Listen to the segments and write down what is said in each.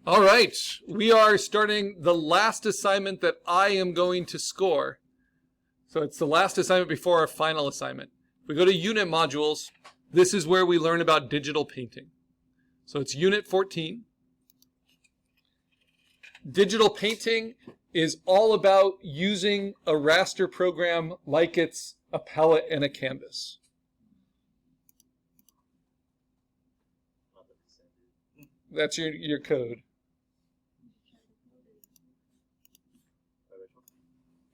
All right, we are starting the last assignment that I am going to score. So it's the last assignment before our final assignment. If we go to unit modules, this is where we learn about digital painting. So it's unit 14. Digital painting is all about using a raster program like it's a palette and a canvas. That's your code.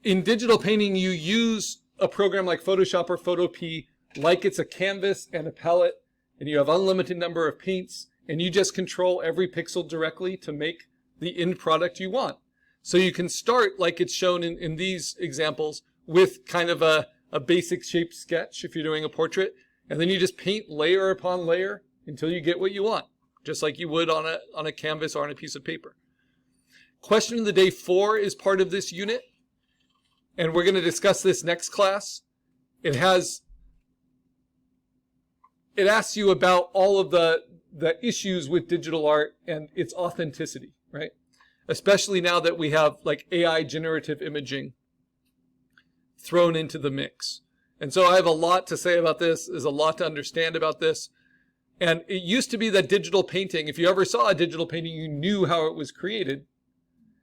In digital painting, you use a program like Photoshop or Photopea like it's a canvas and a palette, and you have unlimited number of paints, and you just control every pixel directly to make the end product you want. So you can start, like it's shown in these examples, with kind of a basic shape sketch if you're doing a portrait, and then you just paint layer upon layer until you get what you want, just like you would on a canvas or on a piece of paper. Question of the day 4 is part of this unit, and we're going to discuss this next class. It asks you about all of the issues with digital art and its authenticity, right? Especially now that we have like AI generative imaging thrown into the mix. And so I have a lot to say about this. There's a lot to understand about this. And it used to be that digital painting, if you ever saw a digital painting, you knew how it was created.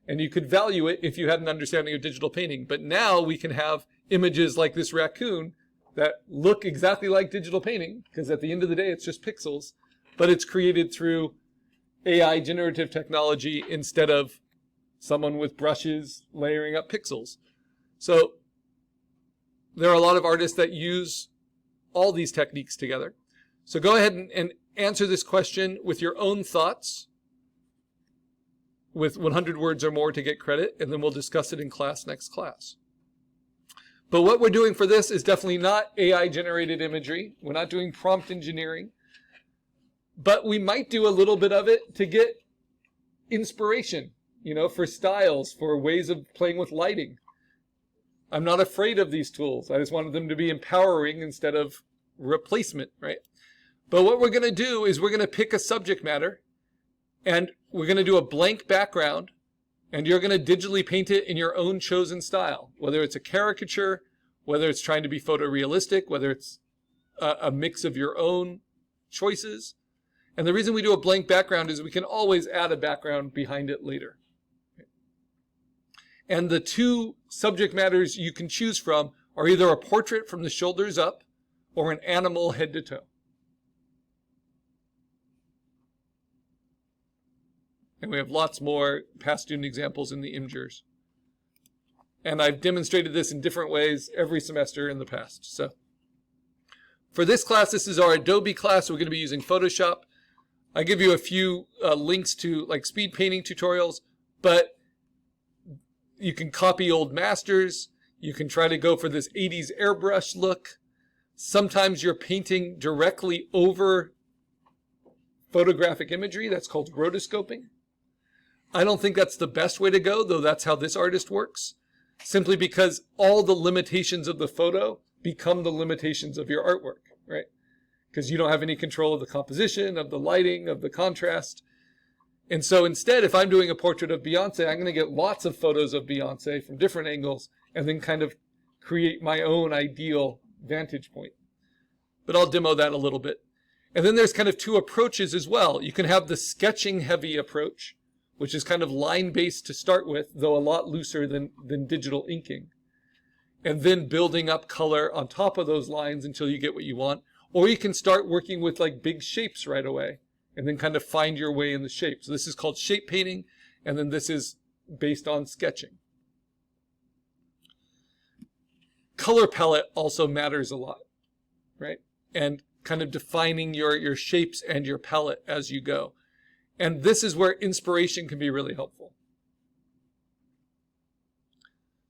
And you could value it if you had an understanding of digital painting. But now we can have images like this raccoon that look exactly like digital painting, because at the end of the day, it's just pixels, but it's created through AI generative technology instead of someone with brushes layering up pixels. So there are a lot of artists that use all these techniques together. So go ahead and answer this question with your own thoughts, with 100 words or more to get credit, and then we'll discuss it in class next class. But what we're doing for this is definitely not AI-generated imagery. We're not doing prompt engineering. But we might do a little bit of it to get inspiration, for styles, for ways of playing with lighting. I'm not afraid of these tools. I just wanted them to be empowering instead of replacement, right? But what we're going to do is we're going to pick a subject matter, and we're going to do a blank background, and you're going to digitally paint it in your own chosen style, whether it's a caricature, whether it's trying to be photorealistic, whether it's a mix of your own choices. And the reason we do a blank background is we can always add a background behind it later. And the two subject matters you can choose from are either a portrait from the shoulders up or an animal head to toe. And we have lots more past student examples in the imgers. And I've demonstrated this in different ways every semester in the past. So for this class, this is our Adobe class. We're going to be using Photoshop. I give you a few links to like speed painting tutorials, but you can copy old masters. You can try to go for this 80s airbrush look. Sometimes you're painting directly over photographic imagery. That's called rotoscoping. I don't think that's the best way to go, though that's how this artist works, simply because all the limitations of the photo become the limitations of your artwork, right? Because you don't have any control of the composition, of the lighting, of the contrast. And so instead, if I'm doing a portrait of Beyonce, I'm going to get lots of photos of Beyonce from different angles and then kind of create my own ideal vantage point. But I'll demo that a little bit. And then there's kind of two approaches as well. You can have the sketching heavy approach, which is kind of line-based to start with, though a lot looser than digital inking. And then building up color on top of those lines until you get what you want. Or you can start working with like big shapes right away and then kind of find your way in the shape. So this is called shape painting, and then this is based on sketching. Color palette also matters a lot, right? And kind of defining your shapes and your palette as you go. And this is where inspiration can be really helpful.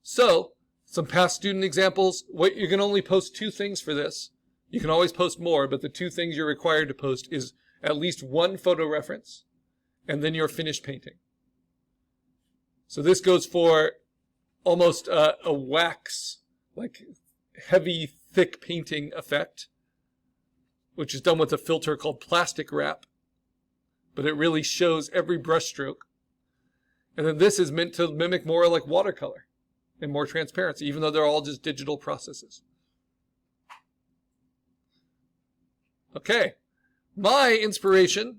So, some past student examples. You can only post 2 things for this. You can always post more, but the 2 things you're required to post is at least 1 photo reference and then your finished painting. So this goes for almost a wax, like heavy, thick painting effect, which is done with a filter called plastic wrap. but it really shows every brush stroke. And then this is meant to mimic more like watercolor and more transparency, even though they're all just digital processes. Okay, my inspiration,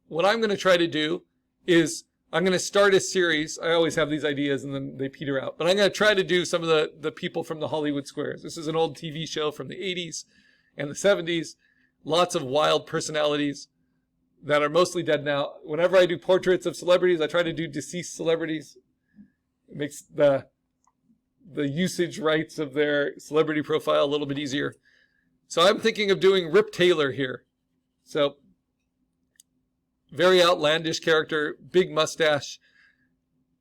what I'm going to try to do is I'm going to start a series. I always have these ideas and then they peter out. But I'm going to try to do some of the people from the Hollywood Squares. This is an old TV show from the 80s and the 70s. Lots of wild personalities that are mostly dead now. Whenever I do portraits of celebrities, I try to do deceased celebrities. It makes the usage rights of their celebrity profile a little bit easier. So I'm thinking of doing Rip Taylor here. So very outlandish character, big mustache.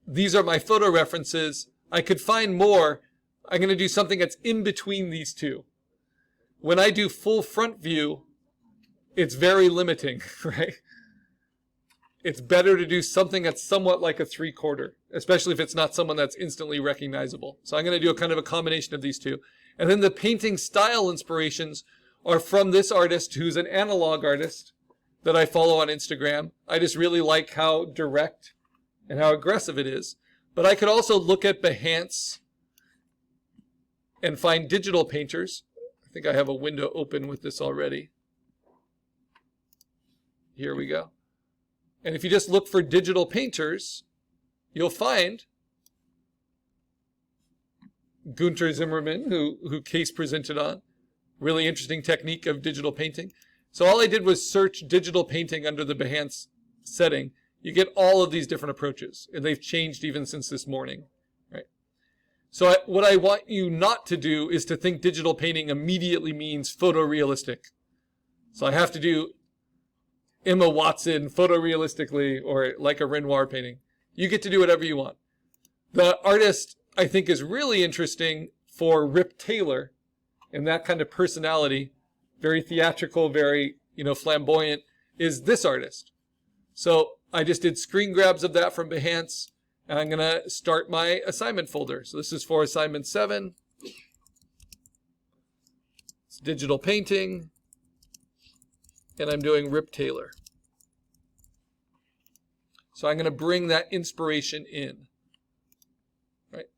These are my photo references. I could find more. I'm going to do something that's in between these two. When I do full front view, it's very limiting, right? It's better to do something that's somewhat like a 3/4, especially if it's not someone that's instantly recognizable. So I'm going to do a kind of a combination of these two. And then the painting style inspirations are from this artist who's an analog artist that I follow on Instagram. I just really like how direct and how aggressive it is. But I could also look at Behance and find digital painters. I think I have a window open with this already. Here we go. And if you just look for digital painters, you'll find Gunter Zimmermann, who Case presented on. Really interesting technique of digital painting. So all I did was search digital painting under the Behance setting. You get all of these different approaches, and they've changed even since this morning, right? So what I want you not to do is to think digital painting immediately means photorealistic. So I have to do Emma Watson photorealistically or like a Renoir painting. You get to do whatever you want. The artist I think is really interesting for Rip Taylor and that kind of personality, very theatrical, very, flamboyant, is this artist. So I just did screen grabs of that from Behance, and I'm going to start my assignment folder. So this is for assignment 7. It's digital painting, and I'm doing Rip Taylor. So I'm going to bring that inspiration in. Right?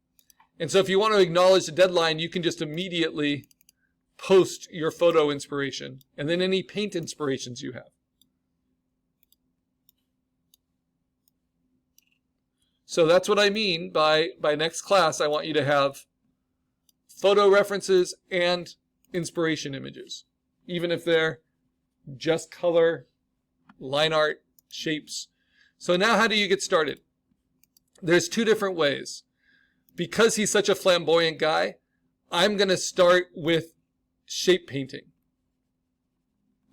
And so if you want to acknowledge the deadline, you can just immediately post your photo inspiration and then any paint inspirations you have. So that's what I mean by next class, I want you to have photo references and inspiration images, even if they're just color, line art, shapes. So now how do you get started? There's 2 different ways. Because he's such a flamboyant guy, I'm going to start with shape painting.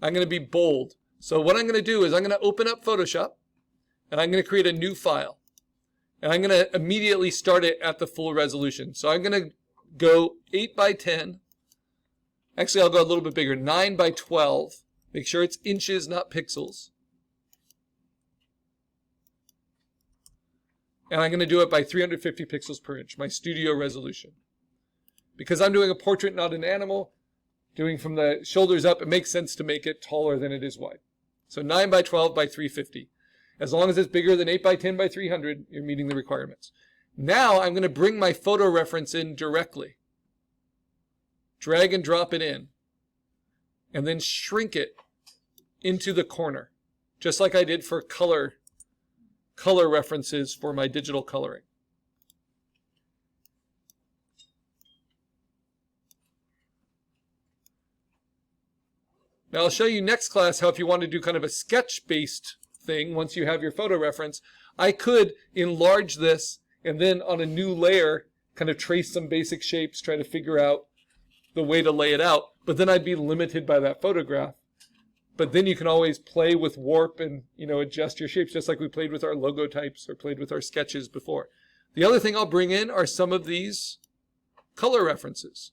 I'm going to be bold. So what I'm going to do is I'm going to open up Photoshop and I'm going to create a new file. And I'm going to immediately start it at the full resolution. So I'm going to go 8 by 10. Actually, I'll go a little bit bigger, 9 by 12. Make sure it's inches, not pixels. And I'm going to do it by 350 pixels per inch, my studio resolution. Because I'm doing a portrait, not an animal, doing from the shoulders up, it makes sense to make it taller than it is wide. So 9 by 12 by 350. As long as it's bigger than 8 by 10 by 300, you're meeting the requirements. Now I'm going to bring my photo reference in directly. Drag and drop it in. And then shrink it into the corner, just like I did for color references for my digital coloring. Now I'll show you next class how if you want to do kind of a sketch-based thing, once you have your photo reference, I could enlarge this and then on a new layer kind of trace some basic shapes, try to figure out the way to lay it out, but then I'd be limited by that photograph. But then you can always play with warp and, adjust your shapes, just like we played with our logo types or played with our sketches before. The other thing I'll bring in are some of these color references.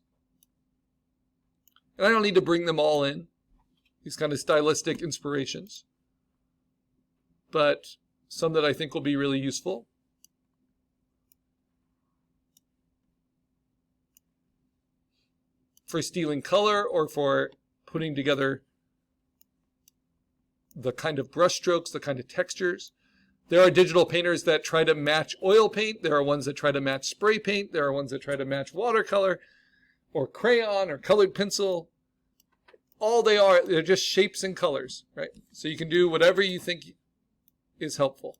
And I don't need to bring them all in, these kind of stylistic inspirations, but some that I think will be really useful. For stealing color or for putting together the kind of brush strokes, the kind of textures. There are digital painters that try to match oil paint. There are ones that try to match spray paint. There are ones that try to match watercolor or crayon or colored pencil. All they are, they're just shapes and colors, right? So you can do whatever you think is helpful.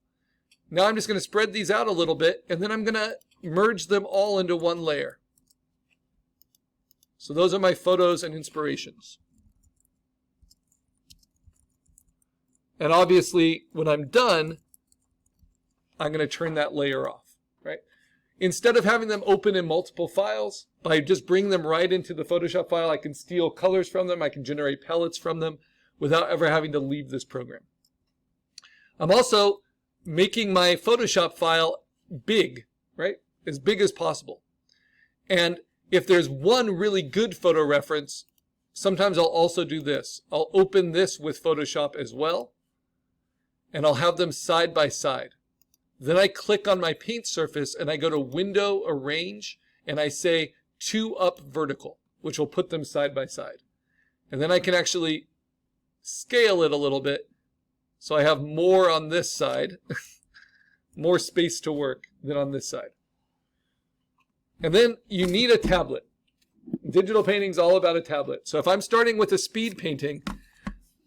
Now I'm just going to spread these out a little bit, and then I'm going to merge them all into one layer. So those are my photos and inspirations. And obviously, when I'm done, I'm going to turn that layer off, right? Instead of having them open in multiple files, by just bringing them right into the Photoshop file, I can steal colors from them, I can generate palettes from them without ever having to leave this program. I'm also making my Photoshop file big, right? As big as possible. And if there's one really good photo reference, sometimes I'll also do this. I'll open this with Photoshop as well, and I'll have them side by side. Then I click on my paint surface and I go to Window, Arrange, and I say 2 up vertical, which will put them side by side. And then I can actually scale it a little bit so I have more on this side, more space to work than on this side. And then you need a tablet. Digital painting is all about a tablet. So if I'm starting with a speed painting,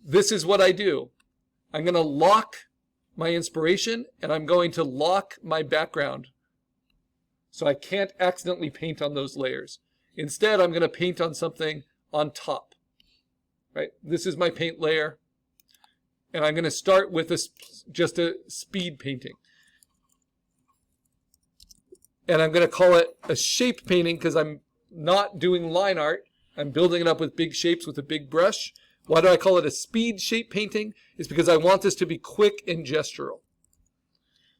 this is what I do. I'm going to lock my inspiration, and I'm going to lock my background so I can't accidentally paint on those layers. Instead, I'm going to paint on something on top, right? This is my paint layer, and I'm going to start with just a speed painting. And I'm going to call it a shape painting because I'm not doing line art. I'm building it up with big shapes with a big brush. Why do I call it a speed shape painting? It's because I want this to be quick and gestural.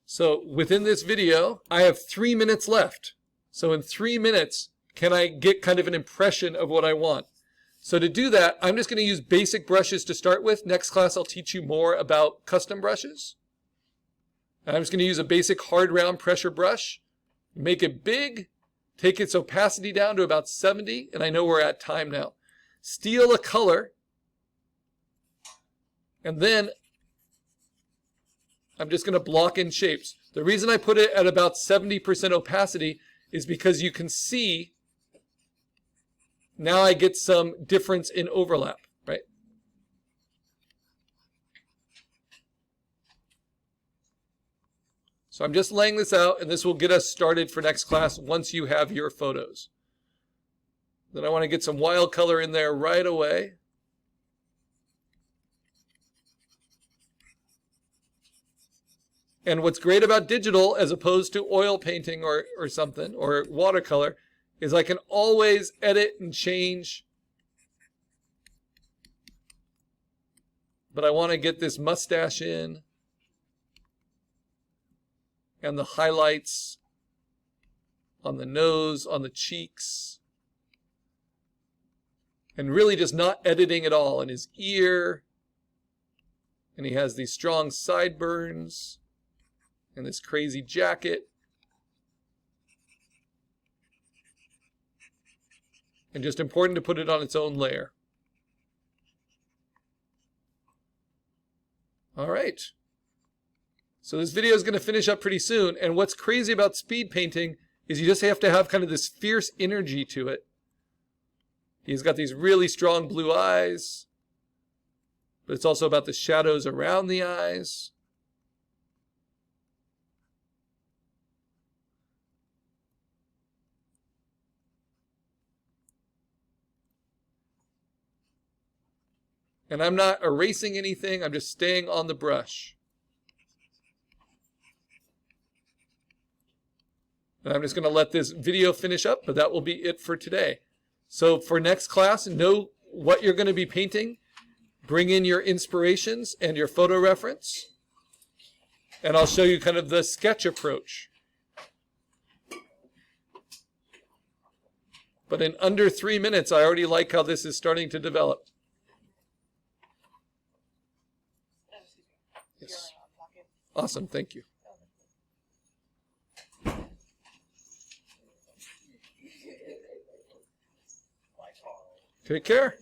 So within this video, I have 3 minutes left. So in 3 minutes, can I get kind of an impression of what I want? So to do that, I'm just going to use basic brushes to start with. Next class, I'll teach you more about custom brushes. And I'm just going to use a basic hard round pressure brush. Make it big, take its opacity down to about 70, and I know we're at time now. Steal a color, and then I'm just going to block in shapes. The reason I put it at about 70% opacity is because you can see now I get some difference in overlap, right? So I'm just laying this out, and this will get us started for next class once you have your photos. Then I want to get some wild color in there right away. And what's great about digital as opposed to oil painting or something, or watercolor, is I can always edit and change. But I want to get this mustache in, and the highlights on the nose, on the cheeks, and really just not editing at all. In his ear, and he has these strong sideburns, and this crazy jacket, and just important to put it on its own layer. All right. So this video is going to finish up pretty soon, and what's crazy about speed painting is you just have to have kind of this fierce energy to it. He's got these really strong blue eyes, but it's also about the shadows around the eyes. And I'm not erasing anything, I'm just staying on the brush. And I'm just going to let this video finish up, but that will be it for today. So for next class, know what you're going to be painting. Bring in your inspirations and your photo reference. And I'll show you kind of the sketch approach. But in under 3 minutes, I already like how this is starting to develop. Yes. Awesome, thank you. Take care.